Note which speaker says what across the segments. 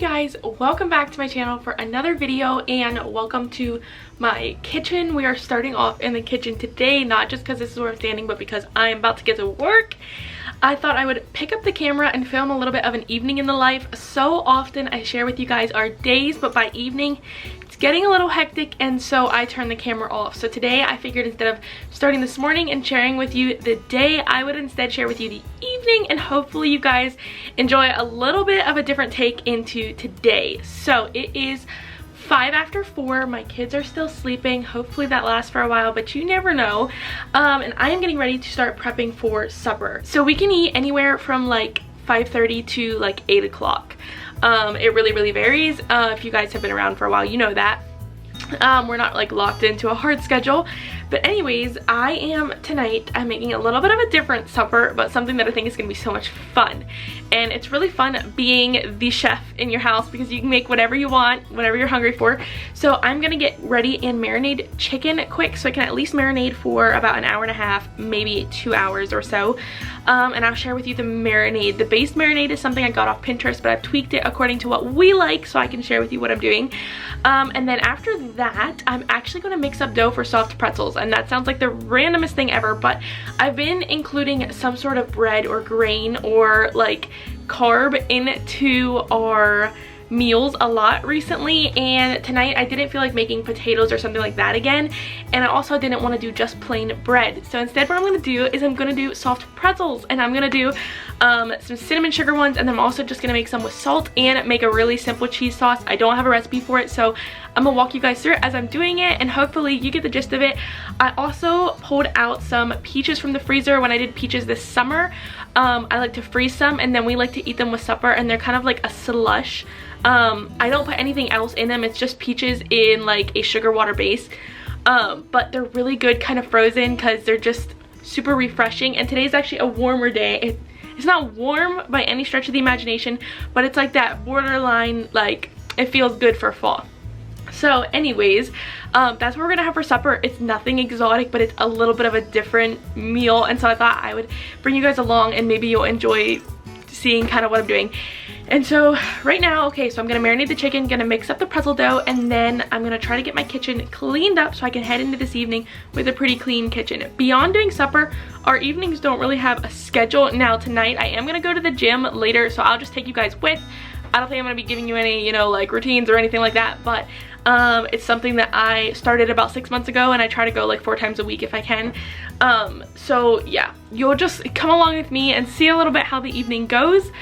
Speaker 1: guys, welcome back to my channel for another video and welcome to my kitchen. We are starting off in the kitchen today, not just because this is where I'm standing, but because I'm about to get to work. I thought I would pick up the camera and film a little bit of an evening in the life. So often I share with you guys our days, but by evening it's getting a little hectic, and so I turned the camera off. So today I figured instead of starting this morning and sharing with you the day, I would instead share with you the evening, and hopefully you guys enjoy a little bit of a different take into today. So it is 5 after 4. My kids are still sleeping. Hopefully that lasts for a while, but you never know. And I am getting ready to start prepping for supper. So we can eat anywhere from like 5:30 to like 8 o'clock. It really varies. If you guys have been around for a while, you know that. We're not like locked into a hard schedule, but anyways, tonight I'm making a little bit of a different supper, but something that I think is gonna be so much fun. And it's really fun being the chef in your house because you can make whatever you want, whatever you're hungry for. So I'm gonna get ready and marinate chicken quick, so I can at least marinate for about an hour and a half, maybe 2 hours or so. And I'll share with you the marinade. The base marinade is something I got off Pinterest, but I've tweaked it according to what we like, so I can share with you what I'm doing. And then after that, I'm actually gonna mix up dough for soft pretzels. And that sounds like the randomest thing ever, but I've been including some sort of bread or grain or like carb into our meals a lot recently, and tonight I didn't feel like making potatoes or something like that again, and I also didn't want to do just plain bread. So instead what I'm going to do is I'm going to do soft pretzels, and I'm going to do some cinnamon sugar ones, and then I'm also just going to make some with salt and make a really simple cheese sauce. I don't have a recipe for it, so I'm going to walk you guys through it as I'm doing it, and hopefully you get the gist of it. I also pulled out some peaches from the freezer when I did peaches this summer. I like to freeze some, and then we like to eat them with supper, and they're kind of like a slush. I don't put anything else in them. It's just peaches in like a sugar water base. But they're really good kind of frozen because they're just super refreshing. And today's actually a warmer day. It's not warm by any stretch of the imagination, but it's like that borderline, like it feels good for fall. So anyways, that's what we're gonna have for supper. It's nothing exotic, but it's a little bit of a different meal, and so I thought I would bring you guys along and maybe you'll enjoy seeing kind of what I'm doing. And so right now, okay, so I'm gonna marinate the chicken, gonna mix up the pretzel dough, and then I'm gonna try to get my kitchen cleaned up so I can head into this evening with a pretty clean kitchen. Beyond doing supper, our evenings don't really have a schedule. Now tonight I am gonna go to the gym later, so I'll just take you guys with. I don't think I'm gonna be giving you any, you know, like routines or anything like that, but it's something that I started about 6 months ago, and I try to go like 4 times a week if I can. So yeah, you'll just come along with me and see a little bit how the evening goes.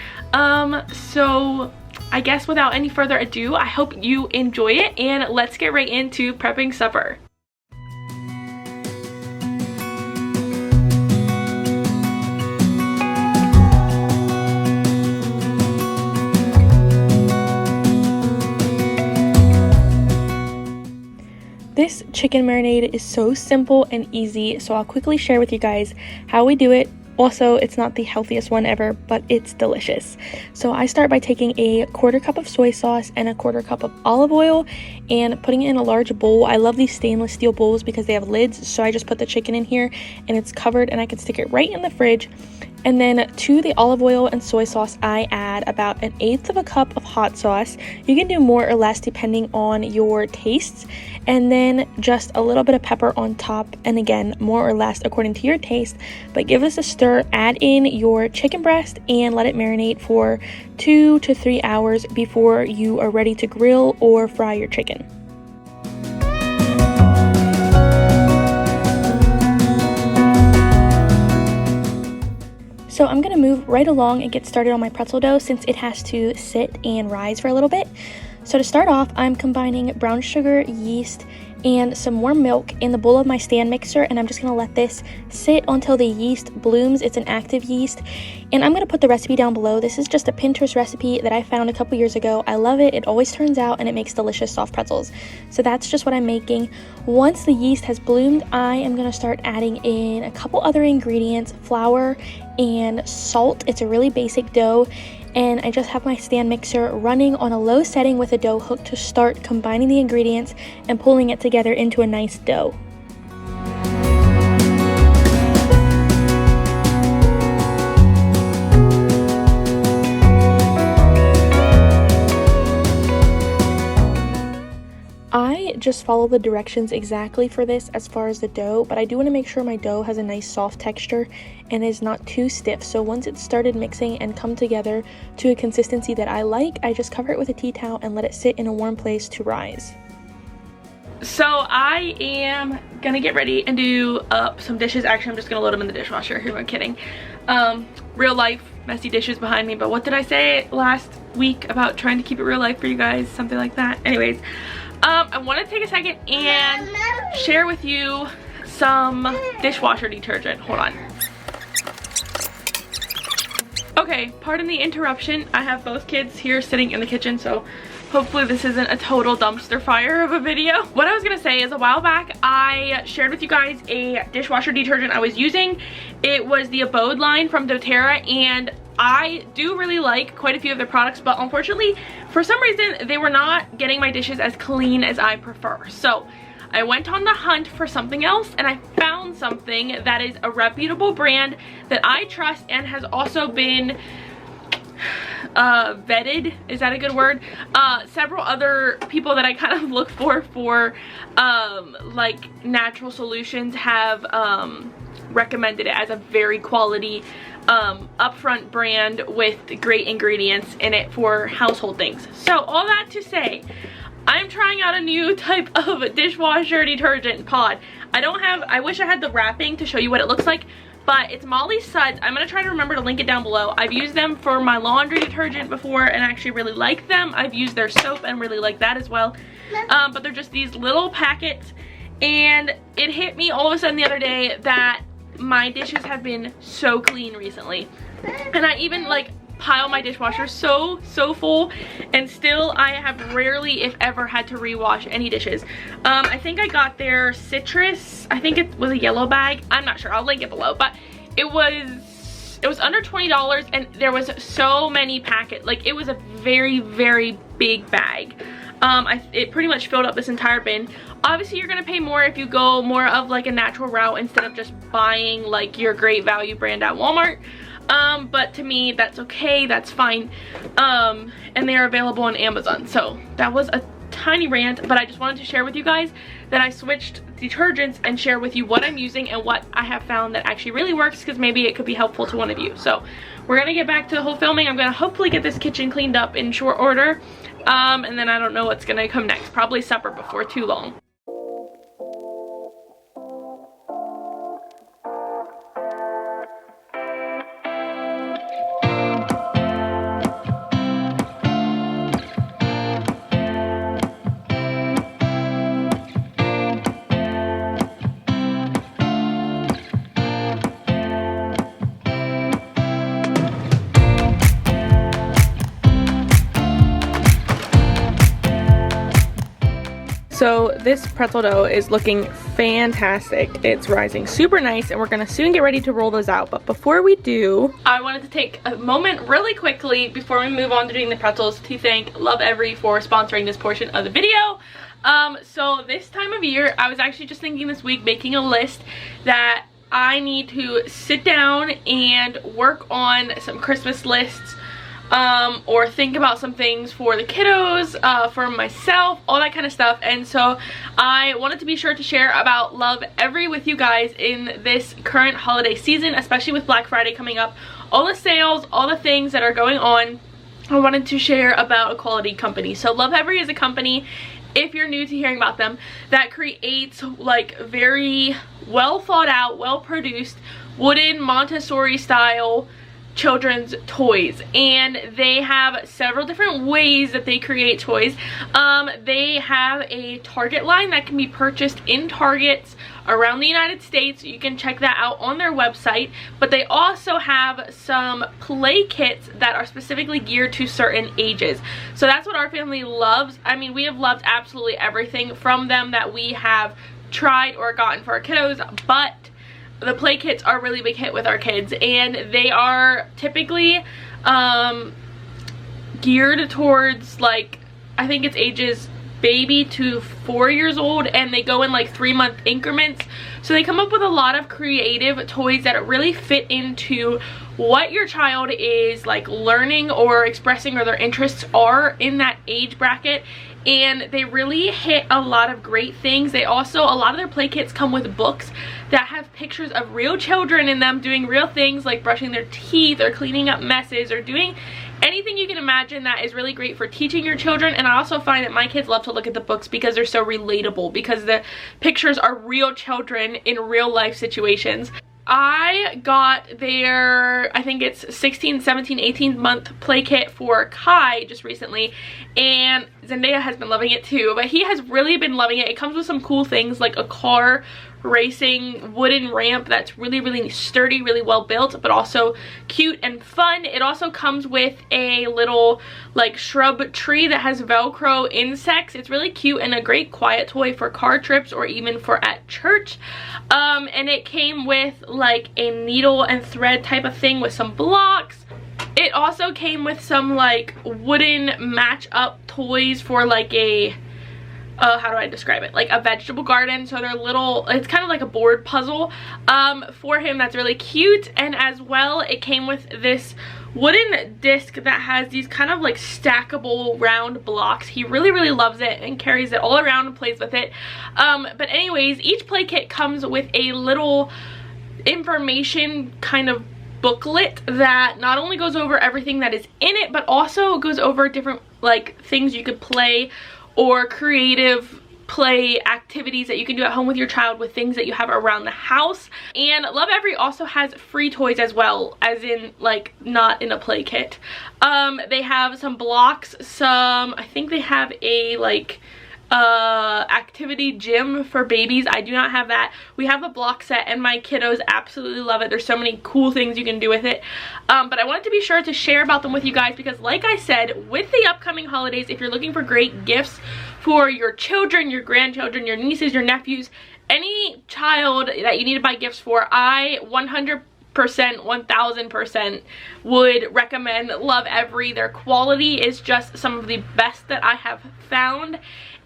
Speaker 1: So I guess without any further ado, I hope you enjoy it, and let's get right into prepping supper. This chicken marinade is so simple and easy, so I'll quickly share with you guys how we do it. Also, it's not the healthiest one ever, but it's delicious. So I start by taking a 1/4 cup of soy sauce and a 1/4 cup of olive oil and putting it in a large bowl. I love these stainless steel bowls because they have lids, so I just put the chicken in here and it's covered, and I can stick it right in the fridge. And then to the olive oil and soy sauce, I add about 1/8 of a cup of hot sauce. You can do more or less depending on your tastes. And then just a little bit of pepper on top, and again, more or less according to your taste. But give this a stir, add in your chicken breast, and let it marinate for 2 to 3 hours before you are ready to grill or fry your chicken. So I'm gonna move right along and get started on my pretzel dough since it has to sit and rise for a little bit. So to start off, I'm combining brown sugar, yeast, and some warm milk in the bowl of my stand mixer, and I'm just going to let this sit until the yeast blooms. It's an active yeast, and I'm going to put the recipe down below. This is just a Pinterest recipe that I found a couple years ago. I love it. It always turns out, and it makes delicious soft pretzels. So that's just what I'm making. Once the yeast has bloomed, I am going to start adding in a couple other ingredients, flour and salt. It's a really basic dough, and I just have my stand mixer running on a low setting with a dough hook to start combining the ingredients and pulling it together into a nice dough. just follow the directions exactly for this as far as the dough, but I do want to make sure my dough has a nice soft texture and is not too stiff. So once it's started mixing and come together to a consistency that I like, I just cover it with a tea towel and let it sit in a warm place to rise. So I am gonna get ready and do up some dishes. Actually, I'm just gonna load them in the dishwasher. Who am I kidding? Real life messy dishes behind me, but what did I say last week about trying to keep it real life for you guys? Something like that. Anyways, I want to take a second and share with you some dishwasher detergent. Hold on. Okay, pardon the interruption. I have both kids here sitting in the kitchen, so hopefully this isn't a total dumpster fire of a video. What I was gonna say is, a while back I shared with you guys a dishwasher detergent I was using. It was the Abode line from doTERRA, and I do really like quite a few of their products, but unfortunately for some reason they were not getting my dishes as clean as I prefer. So I went on the hunt for something else, and I found something that is a reputable brand that I trust and has also been vetted, is that a good word? Several other people that I kind of look for like natural solutions have recommended it as a very quality upfront brand with great ingredients in it for household things. So all that to say, I'm trying out a new type of dishwasher detergent pod. I wish I had the wrapping to show you what it looks like, but it's Molly Suds. I'm gonna try to remember to link it down below. I've used them for my laundry detergent before and actually really like them. I've used their soap and really like that as well. But they're just these little packets, and it hit me all of a sudden the other day that my dishes have been so clean recently. And I even like pile my dishwasher so full, and still I have rarely, if ever, had to rewash any dishes. I think I got their citrus, I think it was a yellow bag, I'm not sure, I'll link it below, but it was under $20, and there was so many packets. Like, it was a very big bag. It pretty much filled up this entire bin. Obviously you're gonna pay more if you go more of like a natural route instead of just buying like your great value brand at Walmart. But to me, that's okay, that's fine. And they're available on Amazon. So that was a tiny rant, but I just wanted to share with you guys that I switched detergents and share with you what I'm using and what I have found that actually really works, because maybe it could be helpful to one of you. So we're gonna get back to the whole filming. I'm gonna hopefully get this kitchen cleaned up in short order. And then I don't know what's gonna come next. Probably supper before too long. So this pretzel dough is looking fantastic. It's rising super nice, and we're gonna soon get ready to roll those out. But before we do, I wanted to take a moment really quickly before we move on to doing the pretzels to thank Lovevery for sponsoring this portion of the video. So this time of year, I was actually just thinking this week, making a list that I need to sit down and work on some Christmas lists, or think about some things for the kiddos, for myself, all that kind of stuff. And so I wanted to be sure to share about Lovevery with you guys in this current holiday season, especially with Black Friday coming up. All the sales, all the things that are going on, I wanted to share about a quality company. So Lovevery is a company, if you're new to hearing about them, that creates like very well thought out, well produced, wooden Montessori style children's toys, and they have several different ways that they create toys. They have a Target line that can be purchased in Targets around the United States. You can check that out on their website, but they also have some play kits that are specifically geared to certain ages. So that's what our family loves. I mean, we have loved absolutely everything from them that we have tried or gotten for our kiddos, but the play kits are a really big hit with our kids, and they are typically geared towards, like, I think it's ages baby to 4 years old, and they go in like 3-month increments. So they come up with a lot of creative toys that really fit into what your child is like learning or expressing, or their interests are in that age bracket. and they really hit a lot of great things. They also, a lot of their play kits come with books that have pictures of real children in them doing real things like brushing their teeth or cleaning up messes or doing anything you can imagine that is really great for teaching your children. And I also find that my kids love to look at the books because they're so relatable, because the pictures are real children in real life situations. I got their, I think it's 16, 17, 18 month play kit for Kai just recently, and Zendaya has been loving it too, but he has really been loving it. It comes with some cool things like a car racing wooden ramp that's really, really sturdy, really well built, but also cute and fun. It also comes with a little like shrub tree that has Velcro insects. It's really cute and a great quiet toy for car trips or even for at church. And it came with like a needle and thread type of thing with some blocks. It also came with some like wooden match up toys for like a how do I describe it, like a vegetable garden. So they're little, it's kind of like a board puzzle for him that's really cute. And as well, it came with this wooden disc that has these kind of like stackable round blocks. He really, really loves it and carries it all around and plays with it. But anyways, each play kit comes with a little information kind of booklet that not only goes over everything that is in it, but also goes over different like things you could play or creative play activities that you can do at home with your child with things that you have around the house. And Lovevery also has free toys as well, as in like not in a play kit. They have some blocks, I think they have a like activity gym for babies. I do not have that. We have a block set and my kiddos absolutely love it. There's so many cool things you can do with it. But I wanted to be sure to share about them with you guys because like I said, with the upcoming holidays, if you're looking for great gifts for your children, your grandchildren, your nieces, your nephews, any child that you need to buy gifts for, I 100% 1000% would recommend Lovevery. Their quality is just some of the best that I have found,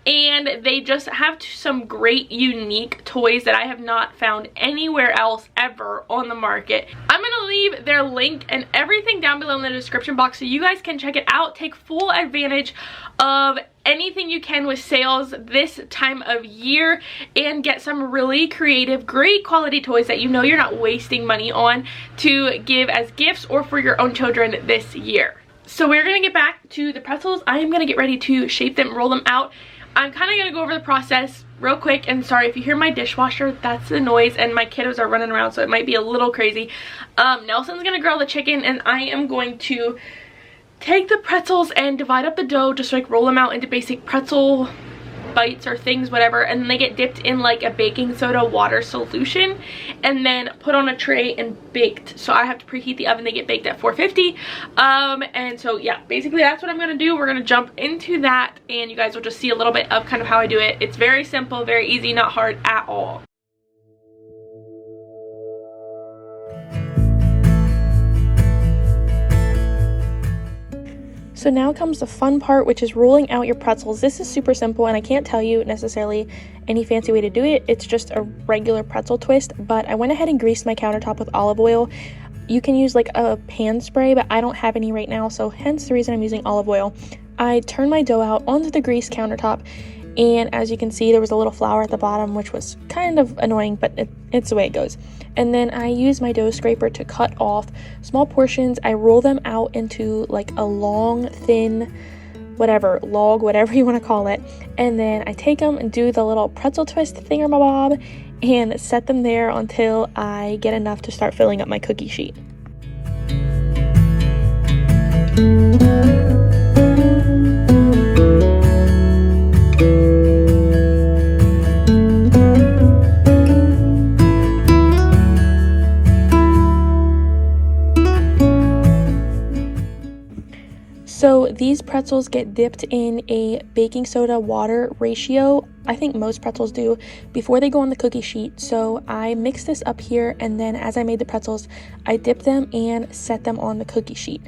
Speaker 1: and they just have some great unique toys that I have not found anywhere else ever on the market. I'm gonna leave their link and everything down below in the description box so you guys can check it out. Take full advantage of anything you can with sales this time of year and get some really creative, great quality toys that you know you're not wasting money on to give as gifts or for your own children this year. So we're gonna get back to the pretzels. I am gonna get ready to shape them, roll them out. I'm kind of gonna go over the process real quick, and sorry if you hear my dishwasher, that's the noise, and my kiddos are running around, so it might be a little crazy. Nelson's gonna grill the chicken, and I am going to take the pretzels and divide up the dough, just like roll them out into basic pretzel bites or things, whatever, and then they get dipped in like a baking soda water solution and then put on a tray and baked. So I have to preheat the oven. They get baked at 450. And so yeah, basically that's what I'm gonna do. We're gonna jump into that and you guys will just see a little bit of kind of how I do it. It's very simple, very easy, not hard at all. So now comes the fun part, which is rolling out your pretzels. This is super simple and I can't tell you necessarily any fancy way to do it. It's just a regular pretzel twist, but I went ahead and greased my countertop with olive oil. You can use like a pan spray, but I don't have any right now, so hence the reason I'm using olive oil. I turned my dough out onto the greased countertop, and as you can see, there was a little flour at the bottom, which was kind of annoying, but it's the way it goes. And then I use my dough scraper to cut off small portions. I roll them out into like a long, thin, log, whatever you want to call it. And then I take them and do the little pretzel twist thingamabob and set them there until I get enough to start filling up my cookie sheet. So these pretzels get dipped in a baking soda water ratio. I think most pretzels do before they go on the cookie sheet. So I mix this up here, and then as I made the pretzels, I dipped them and set them on the cookie sheet.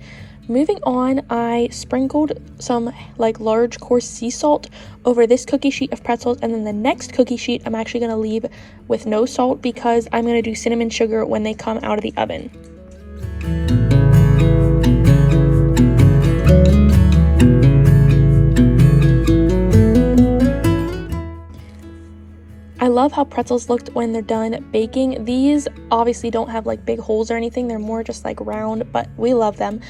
Speaker 1: Moving on, I sprinkled some like large coarse sea salt over this cookie sheet of pretzels, and then the next cookie sheet I'm actually going to leave with no salt because I'm going to do cinnamon sugar when they come out of the oven. love how pretzels looked when they're done baking. These obviously don't have like big holes or anything. They're more just like round, but we love them.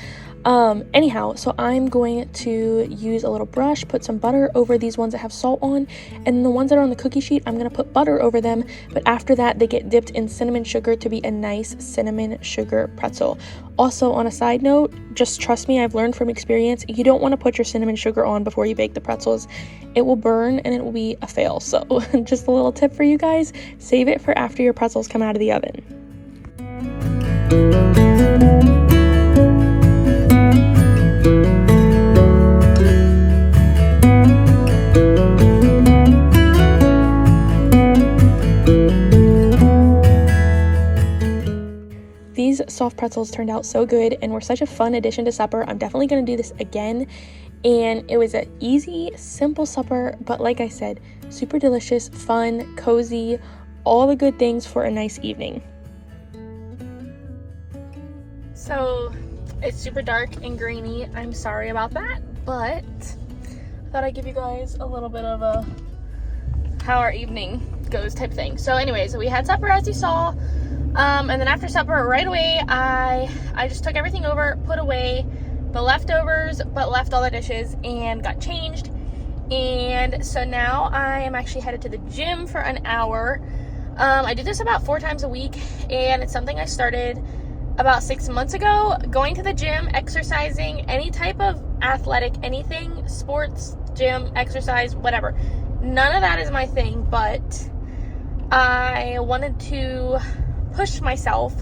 Speaker 1: Anyhow, so I'm going to use a little brush, put some butter over these ones that have salt on, and the ones that are on the cookie sheet, I'm going to put butter over them, but after that, they get dipped in cinnamon sugar to be a nice cinnamon sugar pretzel. Also, on a side note, just trust me, I've learned from experience, you don't want to put your cinnamon sugar on before you bake the pretzels. It will burn and it will be a fail. So just a little tip for you guys, save it for after your pretzels come out of the oven. These soft pretzels turned out so good and were such a fun addition to supper. I'm definitely going to do this again. And it was an easy, simple supper, but like I said, super delicious, fun, cozy, all the good things for a nice evening. So it's super dark and grainy. I'm sorry about that, but I thought I'd give you guys a little bit of a how our evening goes type thing. So anyways, we had supper as you saw. And then after supper, right away, I just took everything over, put away the leftovers, but left all the dishes and got changed. And so now I am actually headed to the gym for an hour. I do this about 4 times a week, and it's something I started about 6 months ago. Going to the gym, exercising, any type of athletic, anything, sports, gym, exercise, whatever. None of that is my thing, but I wanted to push myself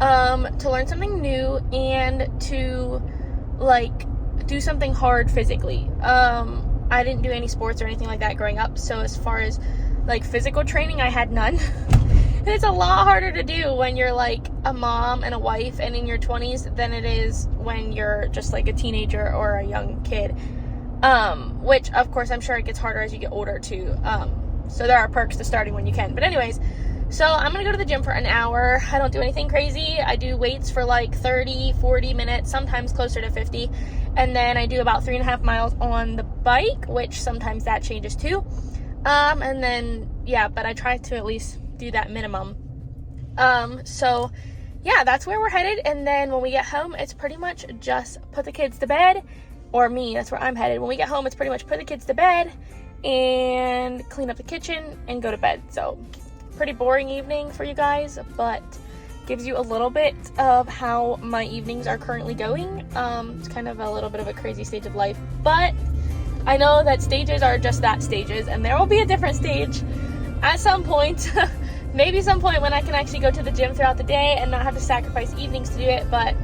Speaker 1: to learn something new and to like do something hard physically. I didn't do any sports or anything like that growing up, so as far as like physical training, I had none. And it's a lot harder to do when you're like a mom and a wife and in your 20s than it is when you're just like a teenager or a young kid, which of course I'm sure it gets harder as you get older too. So there are perks to starting when you can, but anyways, so I'm gonna go to the gym for an hour. I don't do anything crazy. I do weights for like 30, 40 minutes, sometimes closer to 50. And then I do about 3.5 miles on the bike, which sometimes that changes too. And then, yeah, but I try to at least do that minimum. So yeah, that's where we're headed. And then when we get home, it's pretty much just put the kids to bed, or me, that's where I'm headed. When we get home, it's pretty much put the kids to bed and clean up the kitchen and go to bed. So pretty boring evening for you guys, but gives you a little bit of how my evenings are currently going. It's kind of a little bit of a crazy stage of life, but I know that stages are just that, stages, and there will be a different stage at some point. Maybe some point when I can actually go to the gym throughout the day and not have to sacrifice evenings to do it, but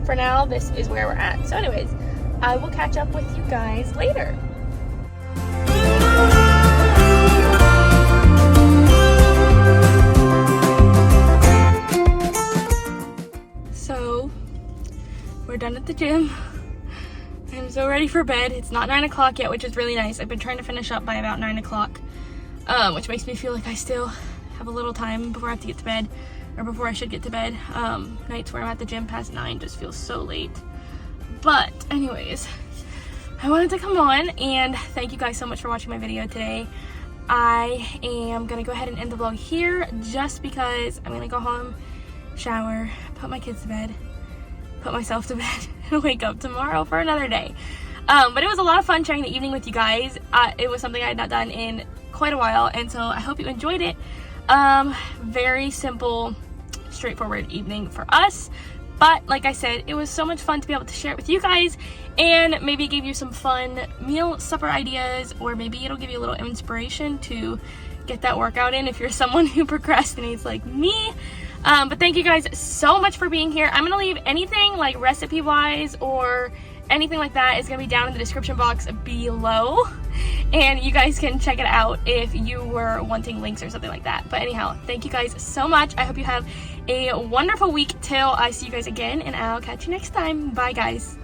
Speaker 1: for now, this is where we're at. So anyways, I will catch up with you guys later. So we're done at the gym. I'm so ready for bed. It's not 9 o'clock yet, which is really nice. I've been trying to finish up by about 9 o'clock, which makes me feel like I still have a little time before I have to get to bed, or before I should get to bed. Nights where I'm at the gym past 9 just feels so late. But anyways, I wanted to come on and thank you guys so much for watching my video today. I am gonna go ahead and end the vlog here just because I'm gonna go home, shower, put my kids to bed, put myself to bed, and wake up tomorrow for another day. But it was a lot of fun sharing the evening with you guys. It was something I had not done in quite a while, and so I hope you enjoyed it. Very simple, straightforward evening for us, but like I said, it was so much fun to be able to share it with you guys, and maybe give you some fun meal supper ideas, or maybe it'll give you a little inspiration to get that workout in if you're someone who procrastinates like me. But thank you guys so much for being here. I'm gonna leave anything like recipe wise or anything like that is gonna be down in the description box below, and you guys can check it out if you were wanting links or something like that. But anyhow, thank you guys so much. I hope you have a wonderful week till I see you guys again, and I'll catch you next time. Bye guys.